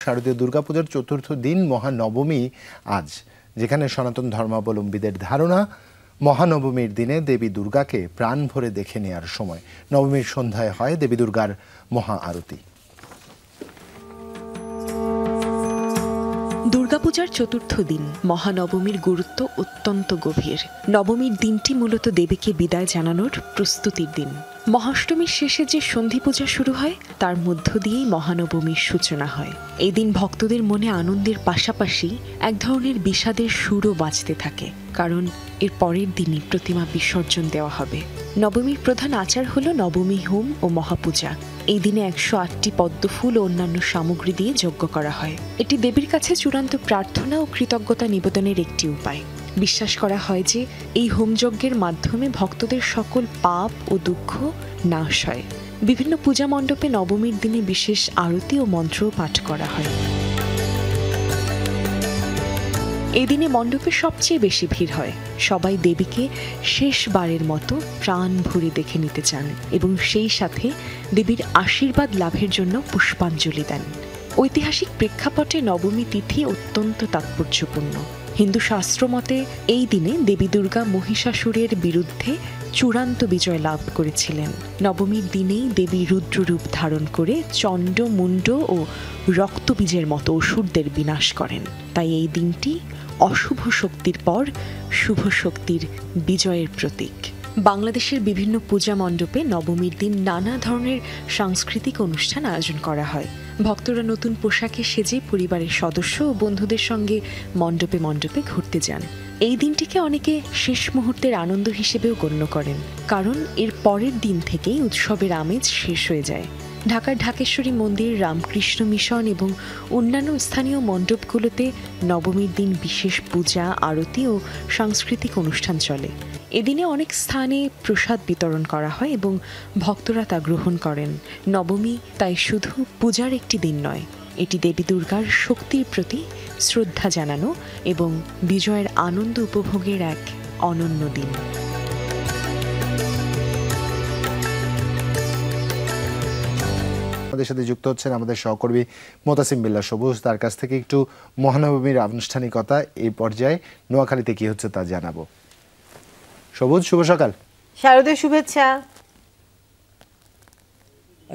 শারদীয় দুর্গাপূজার চতুর্থ দিন মহানবমী আজ, যেখানে সনাতন ধর্মাবলম্বীদের ধারণা মহানবমীর দিনে দেবী দুর্গাকে প্রাণ ভরে দেখে নেওয়ার সময়। নবমীর সন্ধ্যায় হয় দেবী দুর্গার মহা আরতি। দুর্গাপূজার চতুর্থ দিন মহানবমীর গুরুত্ব অত্যন্ত গভীর। নবমীর দিনটি মূলত দেবীকে বিদায় জানানোর প্রস্তুতির দিন। মহাষ্টমীর শেষে যে সন্ধি পূজা শুরু হয় তার মধ্য দিয়েই মহানবমীর সূচনা হয়। এই দিন ভক্তদের মনে আনন্দের পাশাপাশি এক ধরনের বিষাদের সুরও বাজতে থাকে, কারণ এর পরের দিনই প্রতিমা বিসর্জন দেওয়া হবে। নবমীর প্রধান আচার হল নবমী হোম ও মহাপূজা। এই দিনে 108টি পদ্মফুল ও অন্যান্য সামগ্রী দিয়ে যজ্ঞ করা হয়। এটি দেবীর কাছে চূড়ান্ত প্রার্থনা ও কৃতজ্ঞতা নিবেদনের একটি উপায়। বিশ্বাস করা হয় যে এই হোমযজ্ঞের মাধ্যমে ভক্তদের সকল পাপ ও দুঃখ নাশ হয়। বিভিন্ন পূজা মণ্ডপে নবমীর দিনে বিশেষ আরতি ও মন্ত্র পাঠ করা হয়। এই দিনে মণ্ডপে সবচেয়ে বেশি ভিড় হয়। সবাই দেবীকে শেষবারের মতো প্রাণ ভরে দেখে নিতে চান এবং সেই সাথে দেবীর আশীর্বাদ লাভের জন্য পুষ্পাঞ্জলি দেন। ঐতিহাসিক প্রেক্ষাপটে নবমী তিথি অত্যন্ত তাৎপর্যপূর্ণ। হিন্দু শাস্ত্র মতে এই দিনে দেবী দুর্গা মহিষাসুরের বিরুদ্ধে চূড়ান্ত বিজয় লাভ করেছিলেন। নবমীর দিনেই দেবী রুদ্ররূপ ধারণ করে চণ্ড, মুণ্ড ও রক্তবীজের মতো অসুরদের বিনাশ করেন। তাই এই দিনটি অশুভ শক্তির পর শুভ শক্তির বিজয়ের প্রতীক। বাংলাদেশের বিভিন্ন পূজা মণ্ডপে নবমীর দিন নানা ধরনের সাংস্কৃতিক অনুষ্ঠান আয়োজন করা হয়। ভক্তরা নতুন পোশাকে সেজে পরিবারের সদস্য ও বন্ধুদের সঙ্গে মণ্ডপে মণ্ডপে ঘুরতে যান। এই দিনটিকে অনেকে শেষ মুহূর্তের আনন্দ হিসেবেও গণ্য করেন, কারণ এর পরের দিন থেকেই উৎসবের আমেজ শেষ হয়ে যায়। ঢাকার ঢাকেশ্বরী মন্দির, রামকৃষ্ণ মিশন এবং অন্যান্য স্থানীয় মণ্ডপগুলোতে নবমীর দিন বিশেষ পূজা, আরতি ও সাংস্কৃতিক অনুষ্ঠান চলে। এদিনে অনেক স্থানে প্রসাদ বিতরণ করা হয় এবং ভক্তরা তা গ্রহণ করেন। নবমী তাই শুধু পূজার একটি দিন নয়, এটি দেবী দুর্গার শক্তির প্রতি শ্রদ্ধা জানানো এবং বিজয়ের আনন্দ উপভোগের এক অনন্য দিন। আমাদের সাথে যুক্ত হচ্ছেন আমাদের সহকর্মী মোতাসিম বিল্লাহ সবুজ। তার কাছ থেকে একটু মহানবমীর আনুষ্ঠানিকতা এই পর্যায়ে নোয়াখালীতে কি হচ্ছে তা জানাবো। সবুজ, শুভ সকাল। শারদীয় শুভেচ্ছা।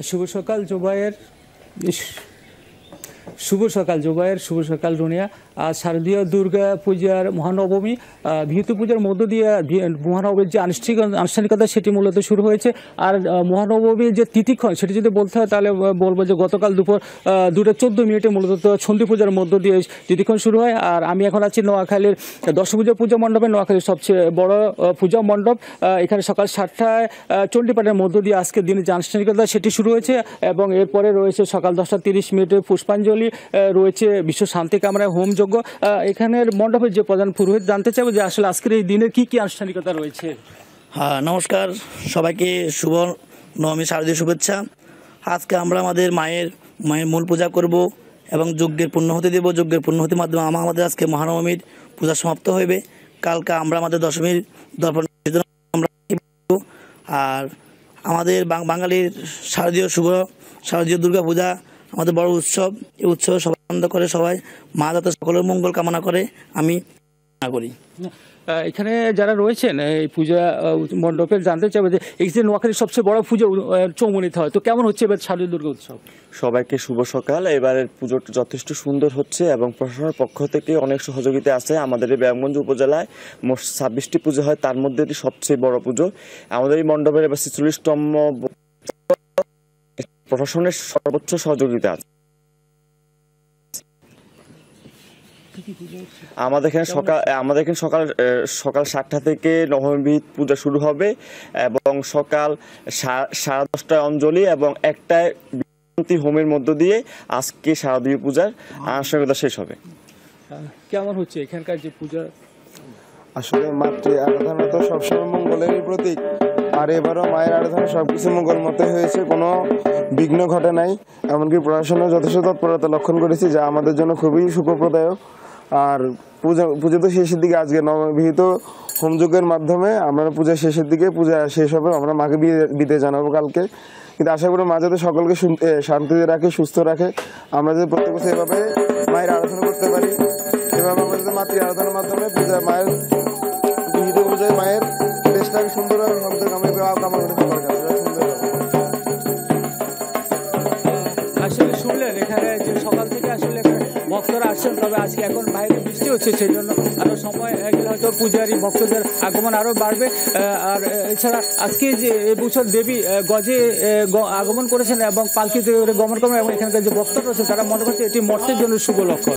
শুভ সকাল জুবায়ের, শুভ সকাল জুবায়ের, শুভ সকাল রুনিয়া। শারদীয় দুর্গা পূজার মহানবমী বিহুতু পূজার মধ্য দিয়ে মহানবমীর যে আনুষ্ঠানিকতা সেটি মূলত শুরু হয়েছে। আর মহানবমীর যে তিথিক্ষণ সেটি যদি বলতে হয় তাহলে বলবো যে গতকাল দুপুর 2:14 মূলত সন্ধি পূজার মধ্য দিয়ে তিথিক্ষণ শুরু হয়। আর আমি এখন আছি নোয়াখালীর দশভূজা পূজা মণ্ডপে, নোয়াখালীর সবচেয়ে বড় পূজা মণ্ডপ। এখানে সকাল 7টায় চণ্ডীপাঠের মধ্য দিয়ে আজকের দিনে যে আনুষ্ঠানিকতা সেটি শুরু হয়েছে এবং এরপরে রয়েছে সকাল 10:30 পুষ্পাঞ্জলি, রয়েছে বিশ্ব শান্তি কামনায় হোম যজ্ঞ। এখানের মণ্ডপের যে প্রধান পুরোহিত, জানতে চাইবো যে আসলে আজকের এই দিনের কি কি আনুষ্ঠানিকতা রয়েছে। হ্যাঁ, নমস্কার সবাইকে, শুভ নবমী শারদীয় শুভেচ্ছা। আজকে আমরা আমাদের মায়ের মূল পূজা করব এবং যজ্ঞের পূর্ণাহুতি দেব। যজ্ঞের পূর্ণাহুতির মাধ্যমে আমাদের আজকে মহানবমীর পূজা সমাপ্ত হইবে। কালকে আমরা আমাদের দশমীর দর্পণ আমরা। আর আমাদের বাঙালির শারদীয় দুর্গা পূজা আমাদের বড় উৎসব। এই উৎসবে সবাই আনন্দ করে, সবাই মা যাতে সকলের মঙ্গল কামনা করে আমি করি। এখানে যারা রয়েছেন এই পূজা মণ্ডপে, জানতে চাইবে যে এই যে নোয়াখালীর সবচেয়ে বড় পুজো চৌমুনিতে হয়, তো কেমন হচ্ছে এবার শারদীয় দুর্গা উৎসব? সবাইকে শুভ সকাল। এবারের পুজোটা যথেষ্ট সুন্দর হচ্ছে এবং প্রশাসনের পক্ষ থেকে অনেক সহযোগিতা আছে। আমাদের এই ব্যায়ামগঞ্জ উপজেলায় মোট 26টি পুজো হয়, তার মধ্যে এটি সবচেয়ে বড় পুজো। আমাদের এই মণ্ডপের এবার 46তম, প্রশাসনের সর্বোচ্চ সহযোগিতা আছে। আমাদের এখানে সকাল 7টা থেকে নবমী পূজা শুরু হবে এবং সকাল 10:30টায় অঞ্জলি এবং 1টায় হোমের মধ্য দিয়ে আজকে শারদীয় পূজার আনুষ্ঠানিকতা শেষ হবে। কেমন হচ্ছে এখানকার যে পূজা? আসলে মাতৃ আরাধনা তো সবসময় মঙ্গলেরই প্রতীক, আর এবারও মায়ের আরাধনা সবকিছু মঙ্গল মতে হয়েছে, কোনো বিঘ্ন ঘটে নাই। এমনকি প্রশাসনের যথেষ্ট তৎপরতা লক্ষণ করেছি, যা আমাদের জন্য খুবই সুখপ্রদায়ক। আর পুজো তো শেষের দিকে, আজকে নববিহিত হোমযজ্ঞের মাধ্যমে আমরা পূজা শেষের দিকে পূজা শেষ হবে। আমরা মাকে বিদায় জানাবো কালকে, কিন্তু আশা করি মা যাতে সকলকে শান্তিতে রাখে, সুস্থ রাখে। আমরা যদি প্রত্যেক বছর এভাবে মায়ের আরাধনা করতে পারি, এভাবে আমরা যদি মাতৃ আরাধনার মাধ্যমে মায়ের বিহিত অনুযায়ী মায়ের দেশটাকে সুন্দরভাবে কামনা করে সবার কাছে সুন্দর হবে। আসলে শুনলেন এখানে যে সকাল থেকে আসলে ভক্তরা আসছেন, তবে আজকে এখন বাইরে বৃষ্টি হচ্ছে, সেই জন্য আরো সময় গেলে হয়তো পূজারী ভক্তদের আগমন আরো বাড়বে। আর এছাড়া আজকে যে এবছর দেবী গজে আগমন করেছেন এবং পালকিতে গমন করবেন এবং এখানকার যে ভক্তরা রয়েছেন তারা মনে করছে এটি মর্তের জন্য শুভ লক্ষণ।